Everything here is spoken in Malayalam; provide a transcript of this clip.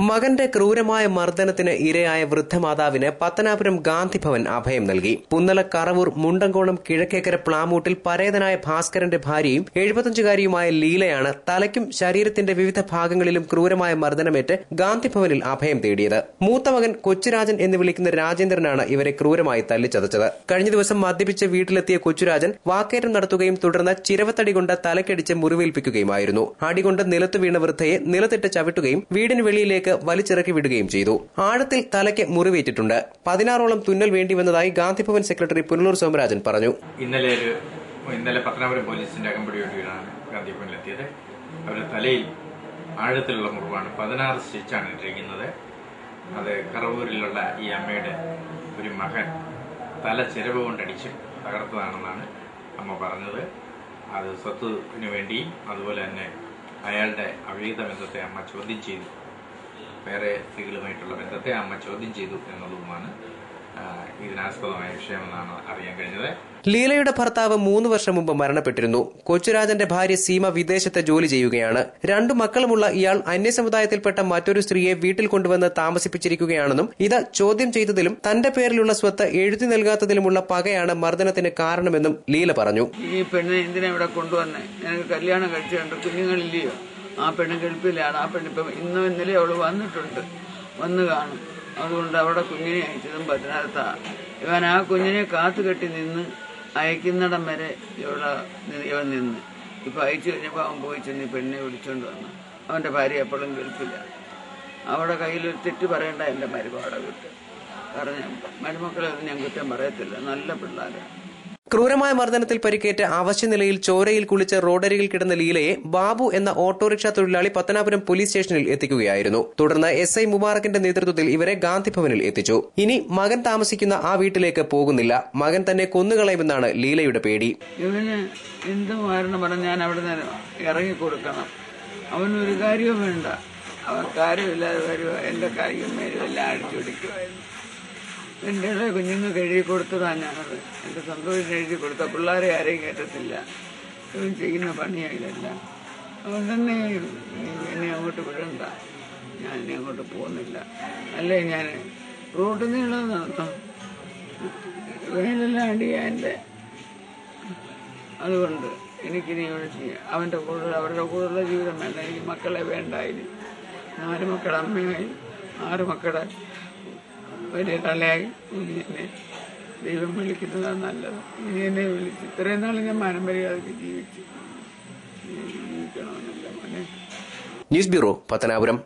മകന്റെ ക്രൂരമായ മർദ്ദനത്തിന് ഇരയായ വൃദ്ധമാതാവിന് പത്തനാപുരം ഗാന്ധിഭവൻ അഭയം നൽകി. പുന്നല കറവൂർ മുണ്ടങ്കോണം കിഴക്കേക്കര പ്ലാമൂട്ടിൽ പരേതനായ ഭാസ്കരന്റെ ഭാര്യയും 75-കാരിയുമായ ലീലയാണ് തലയ്ക്കും ശരീരത്തിന്റെ വിവിധ ഭാഗങ്ങളിലും ക്രൂരമായ മർദ്ദനമേറ്റ് ഗാന്ധിഭവനിൽ അഭയം തേടിയത്. മൂത്ത മകൻ കൊച്ചുരാജൻ എന്ന് വിളിക്കുന്ന രാജേന്ദ്രനാണ് ഇവരെ ക്രൂരമായി തല്ലിച്ചതച്ചത്. കഴിഞ്ഞ ദിവസം മദ്യപിച്ച് വീട്ടിലെത്തിയ കൊച്ചുരാജൻ വാക്കേറ്റം നടത്തുകയും തുടർന്ന് ചിരവത്തടി കൊണ്ട് തലക്കടിച്ച് മുറിവേൽപ്പിക്കുകയുമായിരുന്നു. അടികൊണ്ട് നിലത്തു വീണ വൃദ്ധയെ നിലത്തിട്ട് ചവിട്ടുകയും വീടിന് വെളിയിലേക്ക് വലിച്ചിറക്കി വിടുകയും ചെയ്തു. ആഴത്തിൽ തലയ്ക്ക് മുറിവേറ്റിട്ടുണ്ട്. 16ഓളം തുന്നൽ വേണ്ടിവന്നതായി ഗാന്ധിഭവൻ സെക്രട്ടറി പുനലൂർ സോമരാജൻ പറഞ്ഞു. ഇന്നലെ പത്തനാപുരം പോലീസിന്റെ അകമ്പടിയോടെയാണ് ഗാന്ധിഭവനിലെത്തിയത്. അവരുടെ തലയിൽ ആഴത്തിലുള്ള മുറിവാണ്. 16 സ്റ്റിച്ചാണ് ഇട്ടിരിക്കുന്നത്. അത് കറവൂരിലുള്ള ഈ അമ്മയുടെ ഒരു മകൻ തല ചിരവ് കൊണ്ടടിച്ച് തകർത്തതാണെന്നാണ് അമ്മ പറഞ്ഞത്. അത് സ്വത്തിന് വേണ്ടിയും അതുപോലെ തന്നെ അയാളുടെ അവിഹിത ബന്ധത്തെ അമ്മ ചോദ്യം ചെയ്തു. വേറെ സ്ത്രീകളുമായിട്ടുള്ള ബന്ധത്തെ അമ്മ ചോദ്യം ചെയ്തു എന്നുള്ളതുമാണ് ഇതിനാസ്പദമായ വിഷയമെന്നാണ് അറിയാൻ കഴിഞ്ഞത്. ലീലയുടെ ഭർത്താവ് 3 വർഷം മുമ്പ് മരണപ്പെട്ടിരുന്നു. കൊച്ചുരാജന്റെ ഭാര്യ സീമ വിദേശത്ത് ജോലി ചെയ്യുകയാണ്. 2 മക്കളുമുള്ള ഇയാൾ അന്യസമുദായത്തിൽപ്പെട്ട മറ്റൊരു സ്ത്രീയെ വീട്ടിൽ കൊണ്ടുവന്ന് താമസിപ്പിച്ചിരിക്കുകയാണെന്നും ഇത് ചോദ്യം ചെയ്തതിലും തന്റെ പേരിലുള്ള സ്വത്ത് എഴുതി നൽകാത്തതിലുമുള്ള പകയാണ് മർദ്ദനത്തിന് കാരണമെന്നും ലീല പറഞ്ഞു. ഈ പെണ്ണ് എന്തിനാ ഇവിടെ കൊണ്ടുവന്നേ? ഞങ്ങൾക്ക് കല്യാണം കഴിച്ചിട്ടുണ്ട്, കുഞ്ഞുങ്ങളില്ലയോ? ആ പെണ്ണ് ഗൾഫിലാണ്. ആ പെണ്ണിപ്പം ഇന്നും ഇന്നലെ അവള് വന്നു കാണും. അതുകൊണ്ട് അവിടെ കുഞ്ഞിനെ അയച്ചതും പത്തനാപുരത്താണ്. ഇവൻ ആ കുഞ്ഞിനെ കാത്തുകെട്ടി നിന്ന് അയക്കുന്നിടം വരെ ഇവൻ നിന്ന്. ഇപ്പം അയച്ചു കഴിഞ്ഞപ്പോൾ അവൻ പോയി ചെന്ന് പെണ്ണിനെ വിളിച്ചോണ്ട് വന്നു. അവൻ്റെ ഭാര്യ എപ്പോഴും ഗൾഫില്ല. അവിടെ കയ്യിലൊരു തെറ്റ് പറയേണ്ട എൻ്റെ മരുമകളെ വിട്ട് പറഞ്ഞ മരുമക്കളെ ഒന്നും ഞാൻ കുറ്റം പറയത്തില്ല, നല്ല പിള്ളേരാണ്. ക്രൂരമായ മർദ്ദനത്തിൽ പരിക്കേറ്റ് അവശ്യനിലയിൽ ചോരയിൽ കുളിച്ച് റോഡരികിൽ കിടന്ന ലീലയെ ബാബു എന്ന ഓട്ടോറിക്ഷ തൊഴിലാളി പത്തനാപുരം പോലീസ് സ്റ്റേഷനിൽ എത്തിക്കുകയായിരുന്നു. തുടർന്ന് SI മുബാറക്കിന്റെ നേതൃത്വത്തിൽ ഇവരെ ഗാന്ധിഭവനിൽ എത്തിച്ചു. ഇനി മകൻ താമസിക്കുന്ന ആ വീട്ടിലേക്ക് പോകുന്നില്ല. മകൻ തന്നെ കൊന്നുകളയുമെന്നാണ് ലീലയുടെ പേടി. ഇവന് എന്ത് കാരണം പറഞ്ഞാൽ ഞാൻ അവിടെ നിന്ന് ഇറങ്ങിക്കൊടുക്കണം. അവനൊരു കാര്യവും വേണ്ട. അവൻ കാര്യമില്ലാതെ വരുക. എന്റെ കാര്യം മേലും എല്ലാം അടിച്ചുപിടിക്കുമായിരുന്നു. എൻ്റെ കുഞ്ഞുങ്ങൾക്ക് എഴുതി കൊടുത്തതാണ് ഞാനത്. എൻ്റെ സന്തോഷം എഴുതി കൊടുത്ത പിള്ളേരെ ആരെയും കയറ്റത്തില്ല. ഇവൻ ചെയ്യുന്ന പണിയായില്ല. അവൻ തന്നെ എന്നെ അങ്ങോട്ട് വിടണ്ട, ഞാൻ ഇനി അങ്ങോട്ട് പോകുന്നില്ല. അല്ലേ ഞാൻ റോഡിൽ നിന്നുള്ളത് നടത്താം. വേനെല്ലാം അടിയാ എൻ്റെ. അതുകൊണ്ട് എനിക്കിനി അവൻ്റെ കൂടെ അവരുടെ കൂടെയുള്ള ജീവിതം വേണ്ട. എനിക്ക് മക്കളെ വേണ്ടായി. 4 മക്കളുടെ അമ്മയായി, 6 മക്കളുടെ വലിയ തലയായി. ഇനി എന്നെ ദൈവം വിളിക്കുന്നതാണ് നല്ലത്. ഇനി എന്നെ വിളിച്ച് ഇത്രയും നാൾ ഞാൻ മനം മര്യാദയ്ക്ക് ജീവിക്കണമെന്നില്ല മോനെ. News bureau, Pathanapuram.